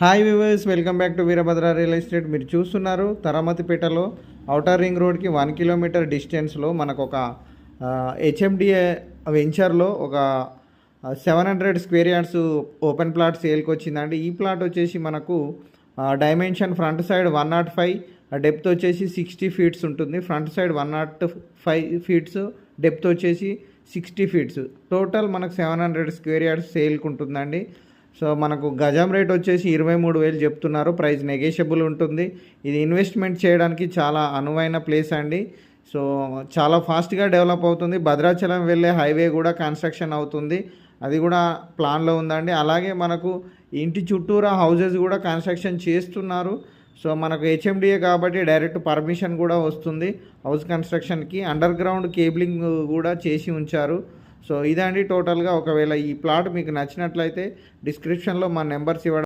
Hi viewers, welcome back to Veerabhadra real estate. మీరు చూస్తున్నారు తరమతిపేటలో outer ring రోడ్కి 1 కిలోమీటర్ డిస్టెన్స్లో మనకు ఒక హెచ్ఎండిఏ వెంచర్లో ఒక 700 స్క్వేర్ యార్డ్స్ ఓపెన్ ప్లాట్ సేల్కి వచ్చిందండి. ఈ ప్లాట్ వచ్చేసి మనకు డైమెన్షన్ ఫ్రంట్ సైడ్ 105, డెప్త్ వచ్చేసి 60 ఫీట్స్ ఉంటుంది. ఫ్రంట్ సైడ్ 105 ఫీట్స్, డెప్త్ వచ్చేసి 60 ఫీట్స్. టోటల్ మనకు 700 స్క్వేర్ యార్డ్స్ సేల్కి ఉంటుందండి. సో మనకు గజం రేట్ వచ్చేసి 23,000 చెప్తున్నారు. ప్రైస్ నెగోషియబుల్ ఉంటుంది. ఇది ఇన్వెస్ట్మెంట్ చేయడానికి చాలా అనువైన ప్లేస్ అండి. సో చాలా ఫాస్ట్గా డెవలప్ అవుతుంది. భద్రాచలం వెళ్ళే హైవే కూడా కన్స్ట్రక్షన్ అవుతుంది, అది కూడా ప్లాన్లో ఉందండి. అలాగే మనకు ఇంటి చుట్టూరా హౌజెస్ కూడా కన్స్ట్రక్షన్ చేస్తున్నారు. సో మనకు హెచ్ఎండిఏ కాబట్టి డైరెక్ట్ పర్మిషన్ కూడా వస్తుంది హౌస్ కన్స్ట్రక్షన్కి. అండర్ గ్రౌండ్ కేబులింగ్ కూడా చేసి ఉంచారు. సో ఇదండి టోటల్గా. ఒకవేళ ఈ ప్లాట్ మీకు నచ్చినట్లయితే డిస్క్రిప్షన్లో మా నెంబర్స్ ఇవ్వడం